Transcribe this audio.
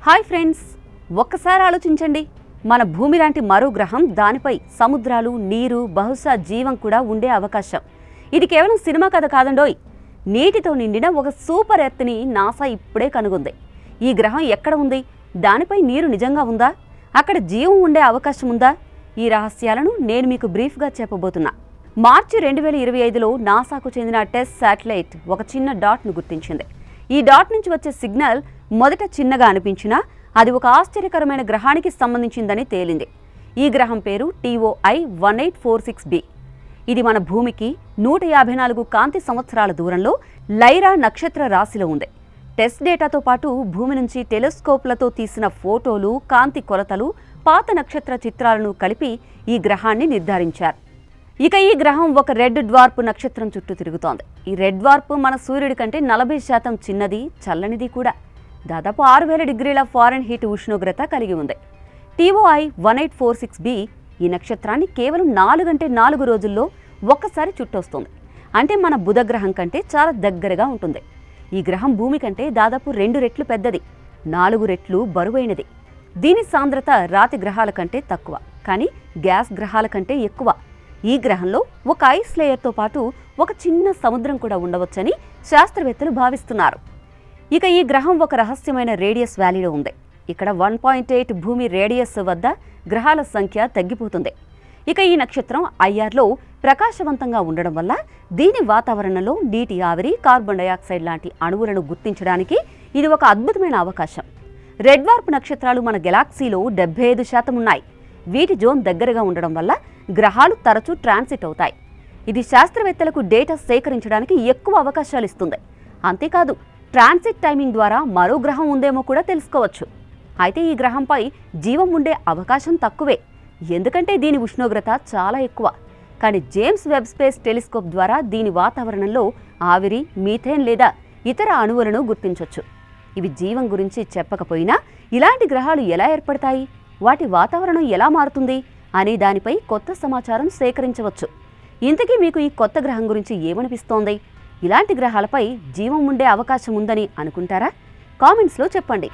Hi friends, ఒక్కసారి ఆలోచించండి. మన భూమి లాంటి మరో గ్రహం, దానిపై సముద్రాలు, నీరు, బహుశా జీవం కూడా ఉండే అవకాశం. ఇది కేవలం సినిమా కథ కాదండోయ్. నీటితో నిండిన ఒక సూపర్ ఎర్త్ని నాసా ఇప్పుడే కనుగొంది. ఈ గ్రహం ఎక్కడ ఉంది? దానిపై నీరు నిజంగా ఉందా? అక్కడ జీవం ఉండే అవకాశం ఉందా? ఈ రహస్యాలను నేను మీకు బ్రీఫ్గా చెప్పబోతున్నా. మార్చి 2025లో నాసాకు చెందిన టెస్ట్ శాటిలైట్ ఒక చిన్న డాట్ను గుర్తించింది. ఈ డాట్ నుంచి వచ్చే సిగ్నల్ మొదట చిన్నగా అనిపించినా అది ఒక ఆశ్చర్యకరమైన గ్రహానికి సంబంధించిందని తేలింది. ఈ గ్రహం పేరు TOI 1846b. ఇది మన భూమికి 154 కాంతి సంవత్సరాల దూరంలో లైరా నక్షత్ర రాశిలో ఉంది. టెస్ట్ డేటాతో పాటు భూమి నుంచి టెలిస్కోప్లతో తీసిన ఫోటోలు, కాంతి కొలతలు, పాత నక్షత్ర చిత్రాలను కలిపి ఈ గ్రహాన్ని నిర్ధారించారు. ఇక ఈ గ్రహం ఒక రెడ్ డ్వార్ప్ నక్షత్రం చుట్టూ తిరుగుతోంది. ఈ రెడ్ డ్వార్ప్ మన సూర్యుడి కంటే 40% చిన్నది, చల్లనిది కూడా. దాదాపు 6000 డిగ్రీల ఫారెన్హీట్ ఉష్ణోగ్రత కలిగి ఉంది. TOI 1846b ఈ నక్షత్రాన్ని కేవలం 4 రోజుల్లో ఒక్కసారి చుట్టొస్తుంది. అంటే మన బుధ గ్రహం కంటే చాలా దగ్గరగా ఉంటుంది. ఈ గ్రహం భూమి కంటే దాదాపు 2 రెట్లు పెద్దది, 4 రెట్లు బరువైనది. దీని సాంద్రత రాతి గ్రహాల కంటే తక్కువ, కానీ గ్యాస్ గ్రహాల కంటే ఎక్కువ. ఈ గ్రహంలో ఒక ఐస్ లేయర్తో పాటు ఒక చిన్న సముద్రం కూడా ఉండవచ్చని శాస్త్రవేత్తలు భావిస్తున్నారు. ఇక ఈ గ్రహం ఒక రహస్యమైన రేడియస్ వ్యాలీలో ఉంది. ఇక్కడ 1.8 భూమి రేడియస్ వద్ద గ్రహాల సంఖ్య తగ్గిపోతుంది. ఇక ఈ నక్షత్రం IRలో ప్రకాశవంతంగా ఉండడం వల్ల దీని వాతావరణంలో నీటి ఆవిరి, కార్బన్ డయాక్సైడ్ లాంటి అణువులను గుర్తించడానికి ఇది ఒక అద్భుతమైన అవకాశం. రెడ్ డ్వార్ప్ నక్షత్రాలు మన గెలాక్సీలో 75% ఉన్నాయి. వీటి జోన్ దగ్గరగా ఉండడం వల్ల గ్రహాలు తరచూ ట్రాన్సిట్ అవుతాయి. ఇది శాస్త్రవేత్తలకు డేటా సేకరించడానికి ఎక్కువ అవకాశాలు ఇస్తుంది. అంతేకాదు, ట్రాన్సిట్ టైమింగ్ ద్వారా మరో గ్రహం ఉందేమో కూడా తెలుసుకోవచ్చు. అయితే ఈ గ్రహంపై జీవం ఉండే అవకాశం తక్కువే, ఎందుకంటే దీని ఉష్ణోగ్రత చాలా ఎక్కువ. కానీ జేమ్స్ వెబ్ స్పేస్ టెలిస్కోప్ ద్వారా దీని వాతావరణంలో ఆవిరి, మీథేన్ లేదా ఇతర అణువులను గుర్తించవచ్చు. ఇవి జీవం గురించి చెప్పకపోయినా ఇలాంటి గ్రహాలు ఎలా ఏర్పడతాయి, వాటి వాతావరణం ఎలా మారుతుంది అనే దానిపై కొత్త సమాచారం సేకరించవచ్చు. ఇంతకీ మీకు ఈ కొత్త గ్రహం గురించి ఏమనిపిస్తోంది? ఇలాంటి గ్రహాలపై జీవం ఉండే అవకాశం ఉందని అనుకుంటారా? కామెంట్స్లో చెప్పండి.